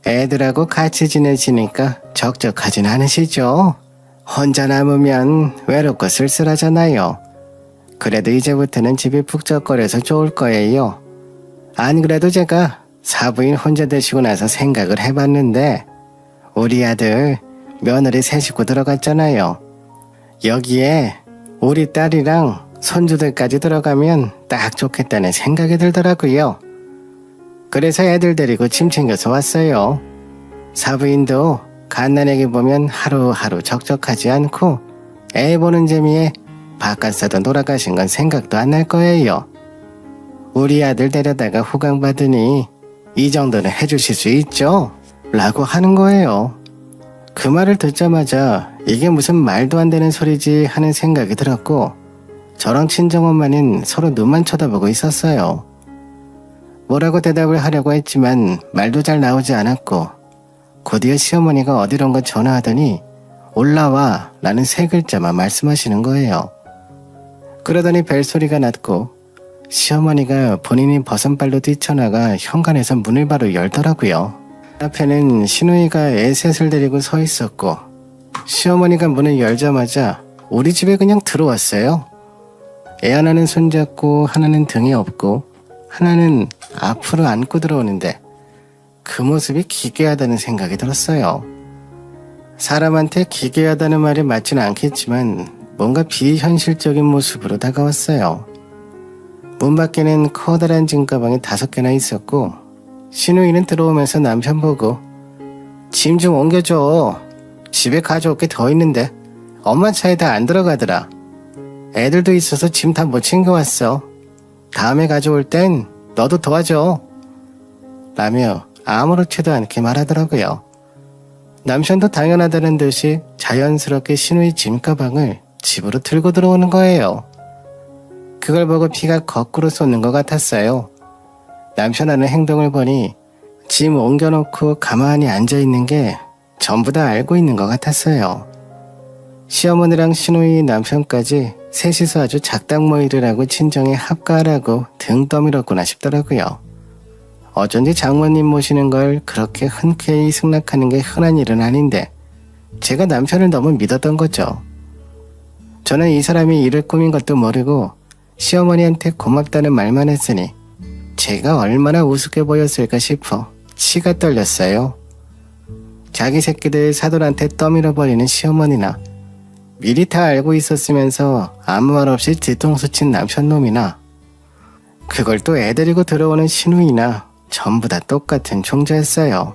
애들하고 같이 지내시니까 적적하진 않으시죠? 혼자 남으면 외롭고 쓸쓸하잖아요. 그래도 이제부터는 집이 북적거려서 좋을 거예요. 안 그래도 제가 사부인 혼자 되시고 나서 생각을 해봤는데 우리 아들 며느리 새 식구 들어갔잖아요. 여기에 우리 딸이랑 손주들까지 들어가면 딱 좋겠다는 생각이 들더라고요. 그래서 애들 데리고 짐 챙겨서 왔어요. 사부인도 갓난애기 보면 하루하루 적적하지 않고 애 보는 재미에 바깥서도 돌아가신 건 생각도 안 날 거예요. 우리 아들 데려다가 후강 받으니 이 정도는 해주실 수 있죠? 라고 하는 거예요. 그 말을 듣자마자 이게 무슨 말도 안 되는 소리지 하는 생각이 들었고 저랑 친정엄마는 서로 눈만 쳐다보고 있었어요. 뭐라고 대답을 하려고 했지만 말도 잘 나오지 않았고 곧이어 시어머니가 어디론가 전화하더니 올라와 라는 세 글자만 말씀하시는 거예요. 그러더니 벨소리가 났고 시어머니가 본인이 벗은발로 뛰쳐나가 현관에서 문을 바로 열더라고요. 앞에는 시누이가 애 셋을 데리고 서 있었고 시어머니가 문을 열자마자 우리 집에 그냥 들어왔어요. 애 하나는 손잡고 하나는 등에 업고 하나는 앞으로 안고 들어오는데 그 모습이 기괴하다는 생각이 들었어요. 사람한테 기괴하다는 말이 맞지는 않겠지만 뭔가 비현실적인 모습으로 다가왔어요. 문 밖에는 커다란 짐가방이 5개나 있었고 시누이는 들어오면서 남편 보고 짐 좀 옮겨줘. 집에 가져올 게 더 있는데 엄마 차에 다 안 들어가더라. 애들도 있어서 짐 다 못 챙겨왔어. 다음에 가져올 땐 너도 도와줘. 라며 아무렇지도 않게 말하더라고요. 남편도 당연하다는 듯이 자연스럽게 시누이 짐가방을 집으로 들고 들어오는 거예요. 그걸 보고 피가 거꾸로 솟는 것 같았어요. 남편 하는 행동을 보니 짐 옮겨놓고 가만히 앉아있는 게 전부 다 알고 있는 것 같았어요. 시어머니랑 시누이 남편까지 셋이서 아주 작당모의를 하고 친정에 합가하라고 등 떠밀었구나 싶더라고요. 어쩐지 장모님 모시는 걸 그렇게 흔쾌히 승낙하는 게 흔한 일은 아닌데 제가 남편을 너무 믿었던 거죠. 저는 이 사람이 일을 꾸민 것도 모르고 시어머니한테 고맙다는 말만 했으니 제가 얼마나 우습게 보였을까 싶어 치가 떨렸어요. 자기 새끼들 사돈한테 떠밀어버리는 시어머니나 미리 다 알고 있었으면서 아무 말 없이 뒤통수 친 남편놈이나 그걸 또 애 데리고 들어오는 시누이나 전부 다 똑같은 총자였어요.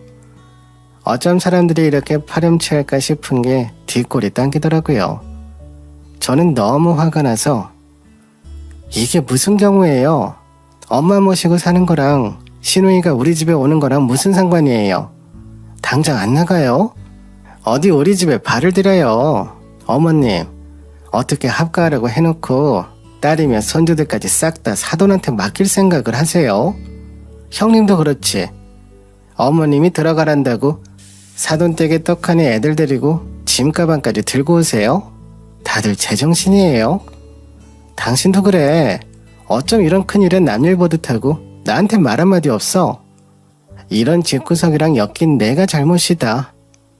어쩜 사람들이 이렇게 파렴치할까 싶은 게 뒷골이 당기더라고요. 저는 너무 화가 나서 이게 무슨 경우예요? 엄마 모시고 사는 거랑 시누이가 우리 집에 오는 거랑 무슨 상관이에요? 당장 안 나가요? 어디 우리 집에 발을 들여요? 어머님, 어떻게 합가하라고 해놓고 딸이며 손주들까지 싹 다 사돈한테 맡길 생각을 하세요? 형님도 그렇지. 어머님이 들어가란다고 사돈댁에 떡하니 애들 데리고 짐가방까지 들고 오세요? 다들 제정신이에요? 당신도 그래. 어쩜 이런 큰일은 남일 보듯 하고 나한테 말 한마디 없어. 이런 집구석이랑 엮인 내가 잘못이다.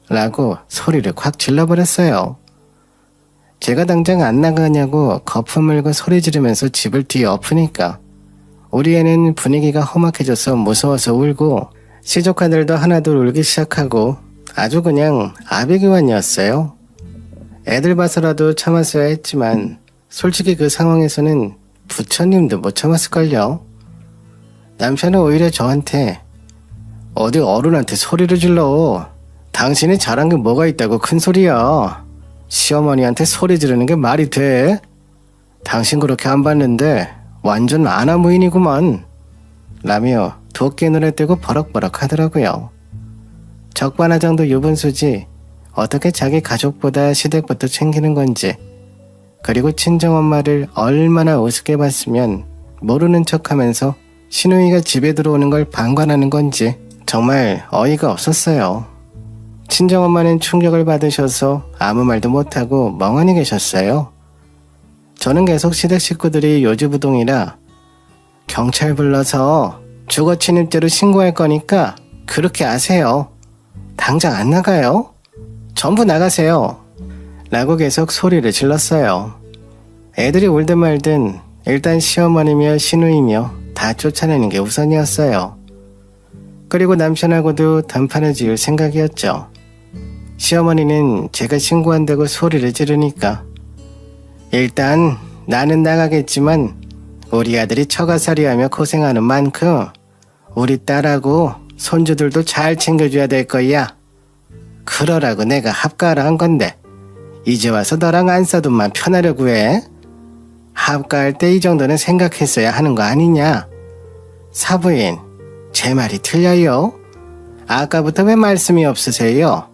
라고 소리를 콱 질러버렸어요. 제가 당장 안 나가냐고 거품 물고 소리 지르면서 집을 뒤엎으니까 우리 애는 분위기가 험악해져서 무서워서 울고 시조카들도 하나둘 울기 시작하고 아주 그냥 아비규환이었어요. 애들 봐서라도 참았어야 했지만 솔직히 그 상황에서는 부처님도 못 참았을걸요. 남편은 오히려 저한테 어디 어른한테 소리를 질러. 당신이 잘한 게 뭐가 있다고 큰 소리야. 시어머니한테 소리 지르는 게 말이 돼? 당신 그렇게 안 봤는데 완전 아나무인이구만. 라며 도끼 눈에 띄고 버럭버럭 하더라고요. 적반하장도 유분수지 어떻게 자기 가족보다 시댁부터 챙기는 건지, 그리고 친정엄마를 얼마나 우습게 봤으면 모르는 척하면서 시누이가 집에 들어오는 걸 방관하는 건지 정말 어이가 없었어요. 친정엄마는 충격을 받으셔서 아무 말도 못하고 멍하니 계셨어요. 저는 계속 시댁 식구들이 요주부동이라 경찰 불러서 주거 침입죄로 신고할 거니까 그렇게 아세요. 당장 안 나가요? 전부 나가세요. 라고 계속 소리를 질렀어요. 애들이 울든 말든 일단 시어머니며 시누이며 다 쫓아내는 게 우선이었어요. 그리고 남편하고도 단판을 지을 생각이었죠. 시어머니는 제가 신고한다고 소리를 지르니까 일단 나는 나가겠지만 우리 아들이 처가살이하며 고생하는 만큼 우리 딸하고 손주들도 잘 챙겨줘야 될 거야. 그러라고 내가 합가하라 한 건데 이제 와서 너랑 안 싸돈만 편하려고 해? 합가할 때 이 정도는 생각했어야 하는 거 아니냐? 사부인, 제 말이 틀려요? 아까부터 왜 말씀이 없으세요?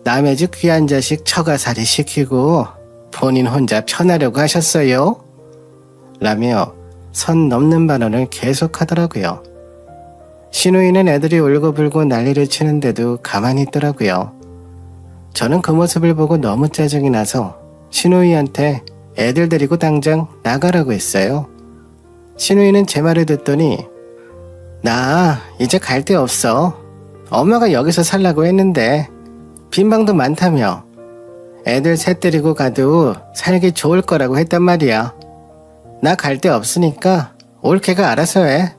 남의 집 귀한 자식 처가살이 시키고 본인 혼자 편하려고 하셨어요? 라며 선 넘는 발언을 계속하더라고요. 시누이는 애들이 울고불고 난리를 치는데도 가만히 있더라고요. 저는 그 모습을 보고 너무 짜증이 나서 시누이한테 애들 데리고 당장 나가라고 했어요. 시누이는 제 말을 듣더니 나 이제 갈 데 없어. 엄마가 여기서 살라고 했는데 빈 방도 많다며 애들 셋 데리고 가도 살기 좋을 거라고 했단 말이야. 나 갈 데 없으니까 올케가 알아서 해.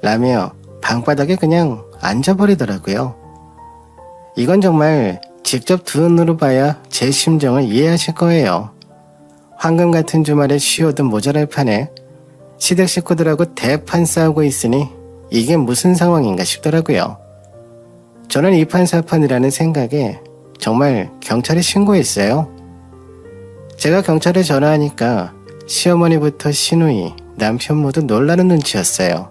라며 방바닥에 그냥 앉아버리더라고요. 이건 정말 직접 두 눈으로 봐야 제 심정을 이해하실 거예요. 황금 같은 주말에 쉬어도 모자랄 판에 시댁 식구들하고 대판 싸우고 있으니 이게 무슨 상황인가 싶더라고요. 저는 이판사판이라는 생각에 정말 경찰에 신고했어요. 제가 경찰에 전화하니까 시어머니부터 시누이, 남편 모두 놀라는 눈치였어요.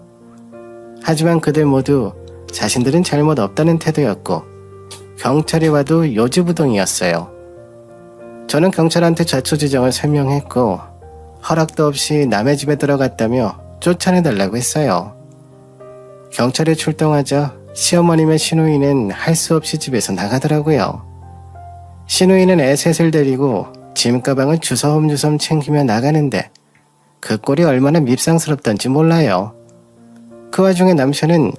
하지만 그들 모두 자신들은 잘못 없다는 태도였고 경찰이 와도 요지부동이었어요. 저는 경찰한테 자초지정을 설명했고 허락도 없이 남의 집에 들어갔다며 쫓아내달라고 했어요. 경찰에 출동하자 시어머니며 시누이는 할 수 없이 집에서 나가더라고요. 시누이는 애 셋을 데리고 짐가방을 주섬주섬 챙기며 나가는데 그 꼴이 얼마나 밉상스럽던지 몰라요. 그 와중에 남편은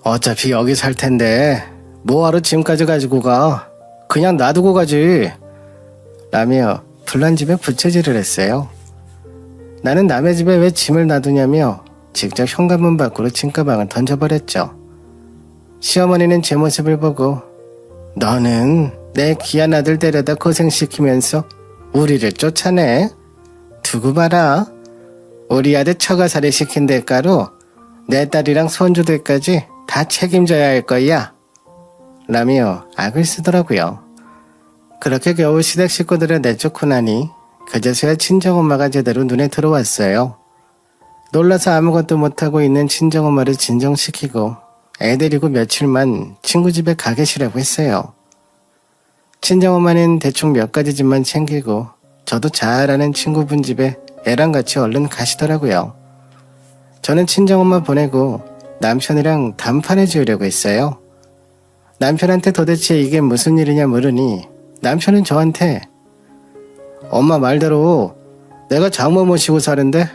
어차피 여기 살 텐데 뭐하러 짐까지 가지고 가? 그냥 놔두고 가지. 라며 불난 집에 부채질을 했어요. 나는 남의 집에 왜 짐을 놔두냐며 직접 현관문 밖으로 짐가방을 던져버렸죠. 시어머니는 제 모습을 보고 너는 내 귀한 아들 데려다 고생시키면서 우리를 쫓아내? 두고 봐라. 우리 아들 처가살이 시킨 대가로 내 딸이랑 손주들까지 다 책임져야 할 거야. 라며 악을 쓰더라고요. 그렇게 겨우 시댁 식구들을 내쫓고 나니 그제서야 친정엄마가 제대로 눈에 들어왔어요. 놀라서 아무것도 못하고 있는 친정엄마를 진정시키고 애 데리고 며칠만 친구 집에 가 계시라고 했어요. 친정엄마는 대충 몇 가지 집만 챙기고 저도 잘 아는 친구분 집에 애랑 같이 얼른 가시더라고요. 저는 친정엄마 보내고 남편이랑 단판을 지으려고 했어요. 남편한테 도대체 이게 무슨 일이냐 물으니 남편은 저한테 엄마 말대로 내가 장모 모시고 사는데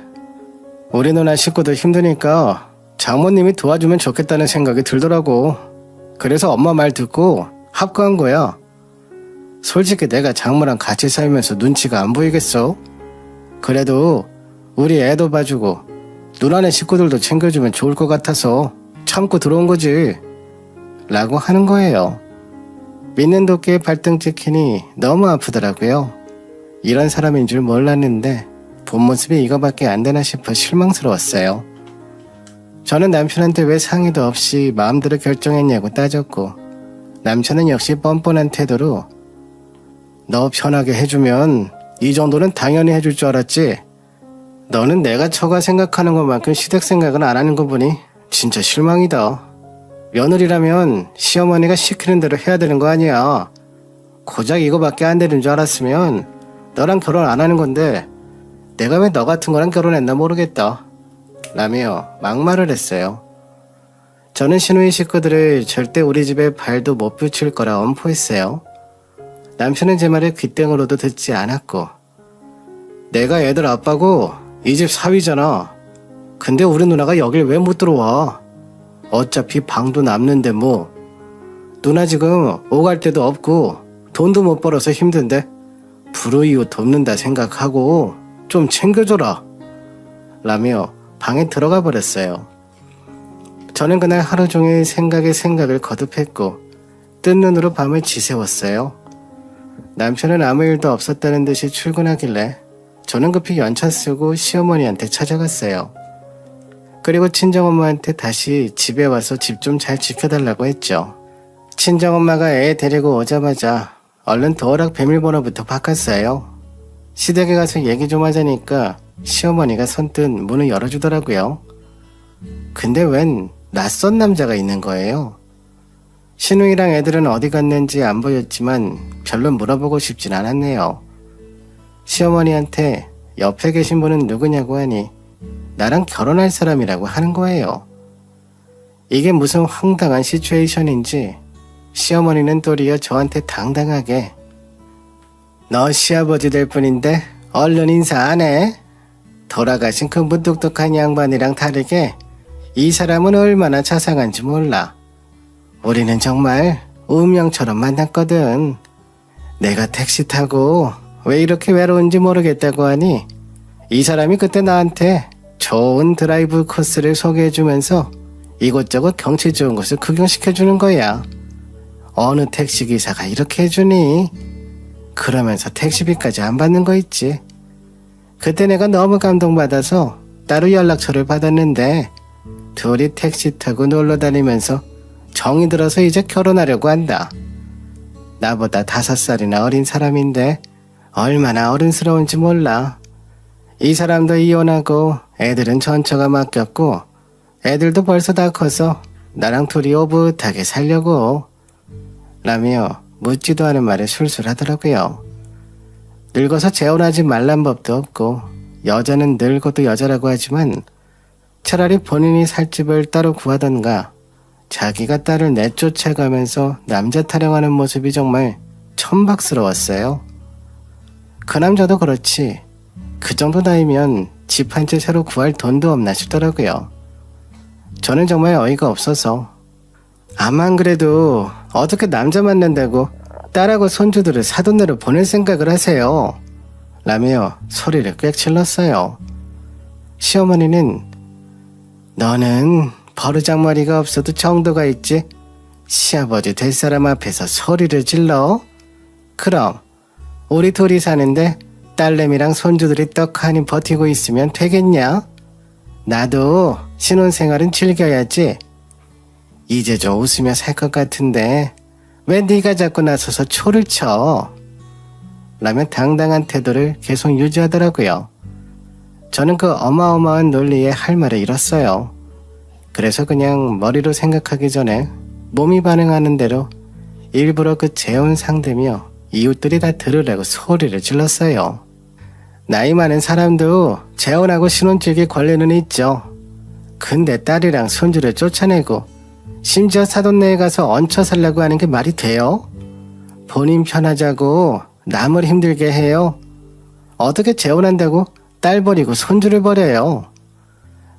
우리 누나 식구들 힘드니까 장모님이 도와주면 좋겠다는 생각이 들더라고. 그래서 엄마 말 듣고 합가한 거야. 솔직히 내가 장모랑 같이 살면서 눈치가 안 보이겠어? 그래도 우리 애도 봐주고 누나네 식구들도 챙겨주면 좋을 것 같아서 참고 들어온 거지. 라고 하는 거예요. 믿는 도끼에 발등 찍히니 너무 아프더라고요. 이런 사람인 줄 몰랐는데 본 모습이 이거밖에 안 되나 싶어 실망스러웠어요. 저는 남편한테 왜 상의도 없이 마음대로 결정했냐고 따졌고 남편은 역시 뻔뻔한 태도로 너 편하게 해주면 이 정도는 당연히 해줄 줄 알았지. 너는 내가 처가 생각하는 것만큼 시댁 생각은 안 하는 거 보니 진짜 실망이다. 며느리라면 시어머니가 시키는 대로 해야 되는 거 아니야. 고작 이거밖에 안 되는 줄 알았으면 너랑 결혼 안 하는 건데 내가 왜 너 같은 거랑 결혼했나 모르겠다. 라며 막말을 했어요. 저는 시누이 식구들을 절대 우리 집에 발도 못 붙일 거라 엄포했어요. 남편은 제 말을 귓등으로도 듣지 않았고 내가 애들 아빠고 이 집 사위잖아. 근데 우리 누나가 여길 왜 못 들어와? 어차피 방도 남는데 뭐. 누나 지금 오갈 데도 없고 돈도 못 벌어서 힘든데 불우이웃 돕는다 생각하고 좀 챙겨줘라 라며 방에 들어가 버렸어요. 저는 그날 하루 종일 생각에 생각을 거듭했고 뜬 눈으로 밤을 지새웠어요. 남편은 아무 일도 없었다는 듯이 출근하길래 저는 급히 연차 쓰고 시어머니한테 찾아갔어요. 그리고 친정엄마한테 다시 집에 와서 집 좀 잘 지켜달라고 했죠. 친정엄마가 애 데리고 오자마자 얼른 도어락 비밀번호부터 바꿨어요. 시댁에 가서 얘기 좀 하자니까 시어머니가 선뜻 문을 열어주더라고요. 근데 웬 낯선 남자가 있는 거예요. 신우이랑 애들은 어디 갔는지 안 보였지만 별로 물어보고 싶진 않았네요. 시어머니한테 옆에 계신 분은 누구냐고 하니 나랑 결혼할 사람이라고 하는 거예요. 이게 무슨 황당한 시츄에이션인지 시어머니는 도리어 저한테 당당하게 너 시아버지 될 뿐인데 얼른 인사 안 해? 돌아가신 그 무뚝뚝한 양반이랑 다르게 이 사람은 얼마나 자상한지 몰라. 우리는 정말 운명처럼 만났거든. 내가 택시 타고 왜 이렇게 외로운지 모르겠다고 하니 이 사람이 그때 나한테 좋은 드라이브 코스를 소개해주면서 이곳저곳 경치 좋은 곳을 구경시켜주는 거야. 어느 택시기사가 이렇게 해주니? 그러면서 택시비까지 안 받는 거 있지. 그때 내가 너무 감동받아서 따로 연락처를 받았는데 둘이 택시 타고 놀러 다니면서 정이 들어서 이제 결혼하려고 한다. 나보다 5살이나 어린 사람인데 얼마나 어른스러운지 몰라. 이 사람도 이혼하고 애들은 전처가 맡겼고 애들도 벌써 다 커서 나랑 둘이 오붓하게 살려고 라며 묻지도 않은 말에 술술하더라고요. 늙어서 재혼하지 말란 법도 없고 여자는 늙어도 여자라고 하지만 차라리 본인이 살 집을 따로 구하던가 자기가 딸을 내쫓아가면서 남자 타령하는 모습이 정말 천박스러웠어요. 그 남자도 그렇지 그 정도 나이면 집 한 채 새로 구할 돈도 없나 싶더라고요. 저는 정말 어이가 없어서 암만 그래도 어떻게 남자 만난다고 딸하고 손주들을 사돈네로 보낼 생각을 하세요? 라며 소리를 꽥 질렀어요. 시어머니는 너는 버르장머리가 없어도 정도가 있지 시아버지 될 사람 앞에서 소리를 질러? 그럼 우리 둘이 사는데 딸내미랑 손주들이 떡하니 버티고 있으면 되겠냐? 나도 신혼생활은 즐겨야지. 이제 좀 웃으며 살 것 같은데 왜 네가 자꾸 나서서 초를 쳐? 라며 당당한 태도를 계속 유지하더라고요. 저는 그 어마어마한 논리에 할 말을 잃었어요. 그래서 그냥 머리로 생각하기 전에 몸이 반응하는 대로 일부러 그 재혼 상대며 이웃들이 다 들으라고 소리를 질렀어요. 나이 많은 사람도 재혼하고 신혼즐길 권리는 있죠. 근데 딸이랑 손주를 쫓아내고 심지어 사돈네에 가서 얹혀 살라고 하는 게 말이 돼요? 본인 편하자고 남을 힘들게 해요? 어떻게 재혼한다고 딸 버리고 손주를 버려요?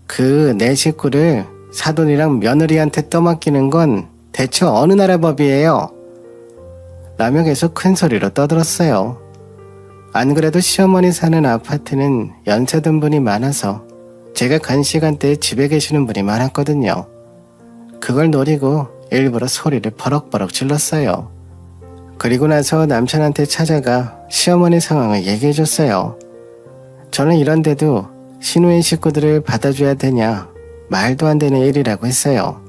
그 내 식구를 사돈이랑 며느리한테 떠맡기는 건 대체 어느 나라 법이에요? 라며 계속 큰 소리로 떠들었어요. 안 그래도 시어머니 사는 아파트는 연세 든 분이 많아서 제가 간 시간대에 집에 계시는 분이 많았거든요. 그걸 노리고 일부러 소리를 버럭버럭 질렀어요. 그리고 나서 남편한테 찾아가 시어머니 상황을 얘기해줬어요. 저는 이런데도 신우의 식구들을 받아줘야 되냐 말도 안 되는 일이라고 했어요.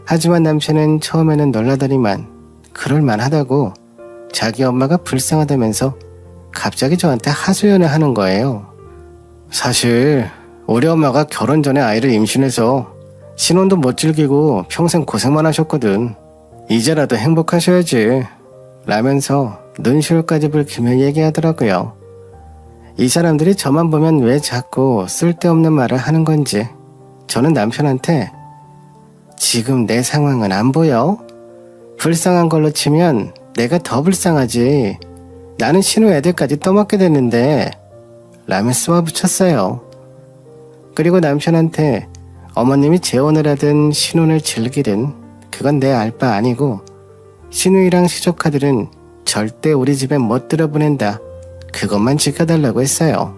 하지만 남편은 처음에는 놀라더니만 그럴만하다고 자기 엄마가 불쌍하다면서 갑자기 저한테 하소연을 하는 거예요. 사실 우리 엄마가 결혼 전에 아이를 임신해서 신혼도 못 즐기고 평생 고생만 하셨거든. 이제라도 행복하셔야지 라면서 눈시울까지 붉히며 얘기하더라고요. 이 사람들이 저만 보면 왜 자꾸 쓸데없는 말을 하는 건지 저는 남편한테 지금 내 상황은 안 보여? 불쌍한 걸로 치면 내가 더 불쌍하지. 나는 신우 애들까지 떠맡게 됐는데 라며 쏘아붙였어요. 그리고 남편한테 어머님이 재혼을 하든 신혼을 즐기든 그건 내 알 바 아니고 신우이랑 시조카들은 절대 우리 집에 못 들어보낸다. 그것만 지켜달라고 했어요.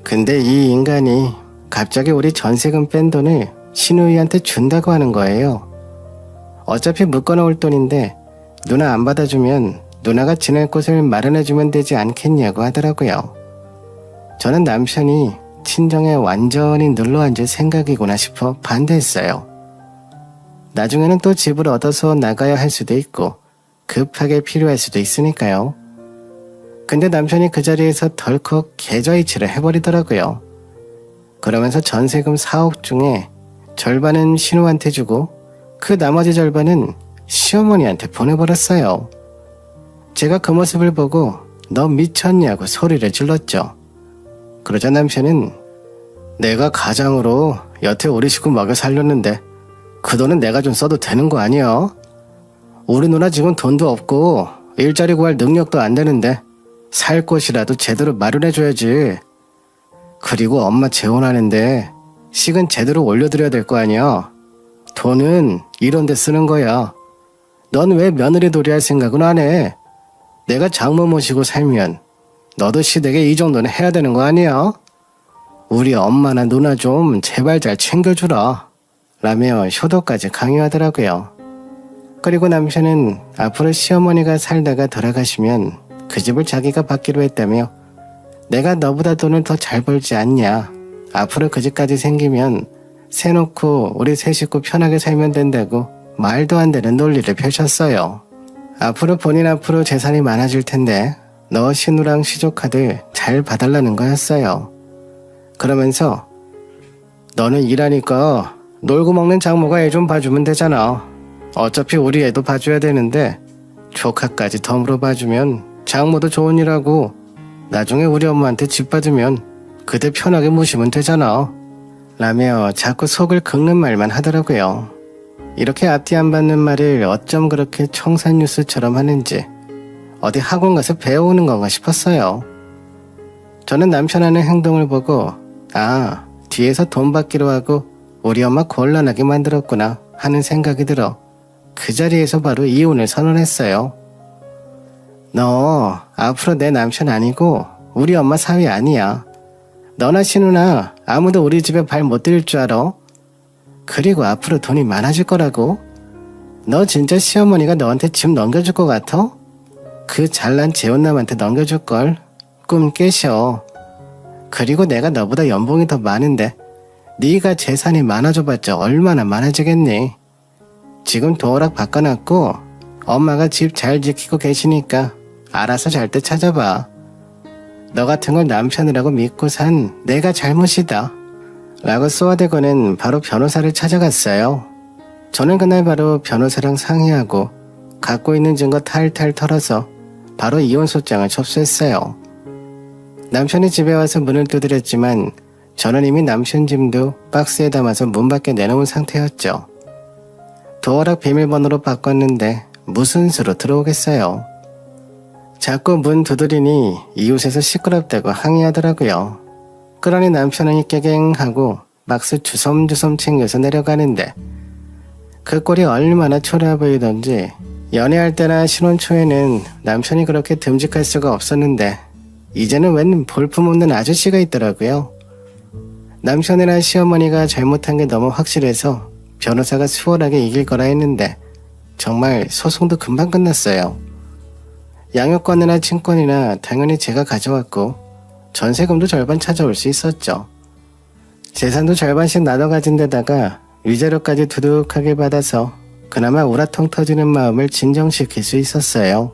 근데 이 인간이 갑자기 우리 전세금 뺀 돈을 신우이한테 준다고 하는 거예요. 어차피 묶어놓을 돈인데 누나 안 받아주면 누나가 지낼 곳을 마련해주면 되지 않겠냐고 하더라고요. 저는 남편이 친정에 완전히 눌러앉을 생각이구나 싶어 반대했어요. 나중에는 또 집을 얻어서 나가야 할 수도 있고 급하게 필요할 수도 있으니까요. 근데 남편이 그 자리에서 덜컥 계좌이체를 해버리더라고요. 그러면서 전세금 4억 중에 절반은 신우한테 주고 그 나머지 절반은 시어머니한테 보내버렸어요. 제가 그 모습을 보고 너 미쳤냐고 소리를 질렀죠. 그러자 남편은 내가 가장으로 여태 우리 식구 먹여 살렸는데 그 돈은 내가 좀 써도 되는 거 아니야? 우리 누나 지금 돈도 없고 일자리 구할 능력도 안 되는데 살 곳이라도 제대로 마련해줘야지. 그리고 엄마 재혼하는데 식은 제대로 올려드려야 될 거 아니야. 돈은 이런 데 쓰는 거야. 넌 왜 며느리 놀이할 생각은 안 해? 내가 장모 모시고 살면 너도 시댁에 이 정도는 해야 되는 거 아니야? 우리 엄마나 누나 좀 제발 잘 챙겨주라. 라며 효도까지 강요하더라고요. 그리고 남편은 앞으로 시어머니가 살다가 돌아가시면 그 집을 자기가 받기로 했다며 내가 너보다 돈을 더 잘 벌지 않냐. 앞으로 그 집까지 생기면 세놓고 우리 세 식구 편하게 살면 된다고 말도 안 되는 논리를 펼쳤어요. 앞으로 본인 앞으로 재산이 많아질 텐데 너 신우랑 시조카들 잘 봐달라는 거였어요. 그러면서 너는 일하니까 놀고 먹는 장모가 애 좀 봐주면 되잖아. 어차피 우리 애도 봐줘야 되는데 조카까지 덤으로 봐주면 장모도 좋은 일하고 나중에 우리 엄마한테 집 받으면 그대 편하게 모시면 되잖아. 라며 자꾸 속을 긁는 말만 하더라고요. 이렇게 앞뒤 안 받는 말을 어쩜 그렇게 청산유수처럼 하는지 어디 학원 가서 배워오는 건가 싶었어요. 저는 남편 하는 행동을 보고 뒤에서 돈 받기로 하고 우리 엄마 곤란하게 만들었구나 하는 생각이 들어 그 자리에서 바로 이혼을 선언했어요. 너 앞으로 내 남편 아니고 우리 엄마 사위 아니야. 너나 신우나 아무도 우리 집에 발 못 들일 줄 알아? 그리고 앞으로 돈이 많아질 거라고? 너 진짜 시어머니가 너한테 집 넘겨줄 것 같아? 그 잘난 재혼남한테 넘겨줄걸. 꿈 깨셔. 그리고 내가 너보다 연봉이 더 많은데 네가 재산이 많아져봤자 얼마나 많아지겠니? 지금 도어락 바꿔놨고 엄마가 집 잘 지키고 계시니까 알아서 잘 때 찾아봐. 너 같은 걸 남편이라고 믿고 산 내가 잘못이다. 라고 쏘아대고는 바로 변호사를 찾아갔어요. 저는 그날 바로 변호사랑 상의하고 갖고 있는 증거 탈탈 털어서 바로 이혼소장을 접수했어요. 남편이 집에 와서 문을 두드렸지만 저는 이미 남편 짐도 박스에 담아서 문 밖에 내놓은 상태였죠. 도어락 비밀번호로 바꿨는데 무슨 수로 들어오겠어요. 자꾸 문 두드리니 이웃에서 시끄럽다고 항의하더라고요. 그러니 남편은 깨갱하고 박스 주섬주섬 챙겨서 내려가는데 그 꼴이 얼마나 초라해 보이던지 연애할 때나 신혼 초에는 남편이 그렇게 듬직할 수가 없었는데 이제는 웬 볼품없는 아저씨가 있더라고요. 남편이나 시어머니가 잘못한 게 너무 확실해서 변호사가 수월하게 이길 거라 했는데 정말 소송도 금방 끝났어요. 양육권이나 친권이나 당연히 제가 가져왔고 전세금도 절반 찾아올 수 있었죠. 재산도 절반씩 나눠 가진 데다가 위자료까지 두둑하게 받아서 그나마 우라통 터지는 마음을 진정시킬 수 있었어요.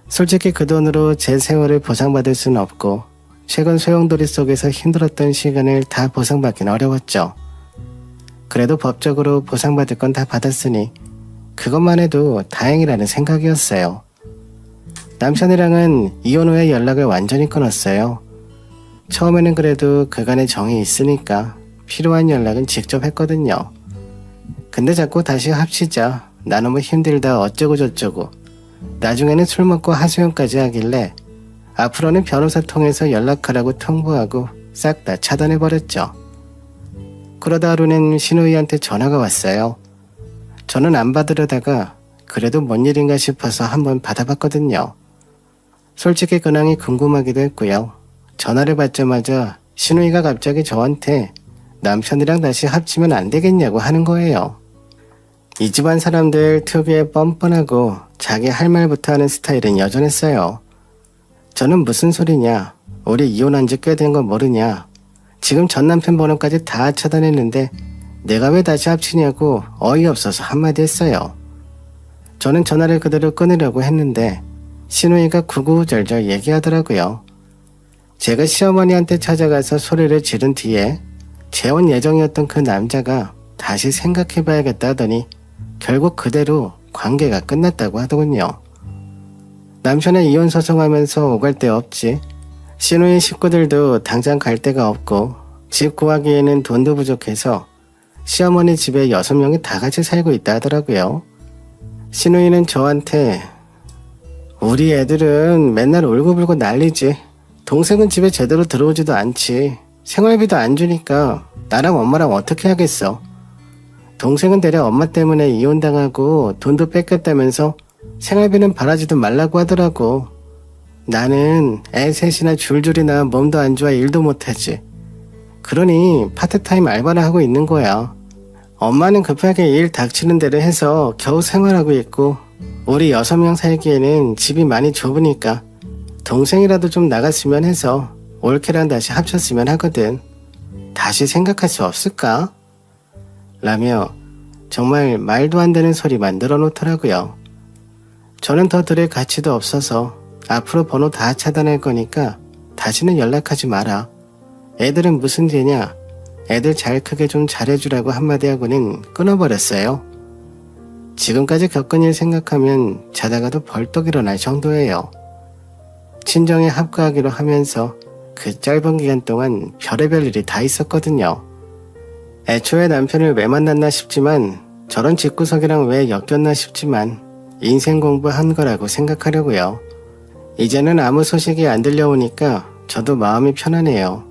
솔직히 그 돈으로 제 세월을 보상받을 수는 없고 최근 소용돌이 속에서 힘들었던 시간을 다 보상받긴 어려웠죠. 그래도 법적으로 보상받을 건 다 받았으니 그것만 해도 다행이라는 생각이었어요. 남편이랑은 이혼 후에 연락을 완전히 끊었어요. 처음에는 그래도 그간의 정이 있으니까 필요한 연락은 직접 했거든요. 근데 자꾸 다시 합치자, 나 너무 힘들다 어쩌고 저쩌고 나중에는 술 먹고 하소연까지 하길래 앞으로는 변호사 통해서 연락하라고 통보하고 싹 다 차단해버렸죠. 그러다 하루는 신우이한테 전화가 왔어요. 저는 안 받으려다가 그래도 뭔 일인가 싶어서 한번 받아봤거든요. 솔직히 근황이 궁금하기도 했고요. 전화를 받자마자 신우이가 갑자기 저한테 남편이랑 다시 합치면 안 되겠냐고 하는 거예요. 이 집안 사람들 특유의 뻔뻔하고 자기 할 말부터 하는 스타일은 여전했어요. 저는 무슨 소리냐, 우리 이혼한 지 꽤 된 거 모르냐, 지금 전 남편 번호까지 다 차단했는데 내가 왜 다시 합치냐고 어이없어서 한마디 했어요. 저는 전화를 그대로 끊으려고 했는데 신우이가 구구절절 얘기하더라고요. 제가 시어머니한테 찾아가서 소리를 지른 뒤에 재혼 예정이었던 그 남자가 다시 생각해봐야겠다 하더니 결국 그대로 관계가 끝났다고 하더군요. 남편의 이혼 소송하면서 오갈 데 없지, 신우이 식구들도 당장 갈 데가 없고 집 구하기에는 돈도 부족해서 시어머니 집에 6명이 다 같이 살고 있다 하더라고요. 신우이는 저한테 우리 애들은 맨날 울고불고 난리지, 동생은 집에 제대로 들어오지도 않지, 생활비도 안 주니까 나랑 엄마랑 어떻게 하겠어, 동생은 대략 엄마 때문에 이혼당하고 돈도 뺏겼다면서 생활비는 바라지도 말라고 하더라고. 나는 애 셋이나 줄줄이나 몸도 안 좋아 일도 못하지. 그러니 파트타임 알바를 하고 있는 거야. 엄마는 급하게 일 닥치는 대로 해서 겨우 생활하고 있고, 우리 6명 살기에는 집이 많이 좁으니까 동생이라도 좀 나갔으면 해서 올케랑 다시 합쳤으면 하거든. 다시 생각할 수 없을까? 라며 정말 말도 안 되는 소리 만들어 놓더라고요. 저는 더 들을 가치도 없어서 앞으로 번호 다 차단할 거니까 다시는 연락하지 마라. 애들은 무슨 죄냐? 애들 잘 크게 좀 잘해주라고 한마디 하고는 끊어버렸어요. 지금까지 겪은 일 생각하면 자다가도 벌떡 일어날 정도예요. 친정에 합가하기로 하면서 그 짧은 기간 동안 별의별 일이 다 있었거든요. 애초에 남편을 왜 만났나 싶지만, 저런 집구석이랑 왜 엮였나 싶지만 인생 공부한 거라고 생각하려고요. 이제는 아무 소식이 안 들려오니까 저도 마음이 편하네요.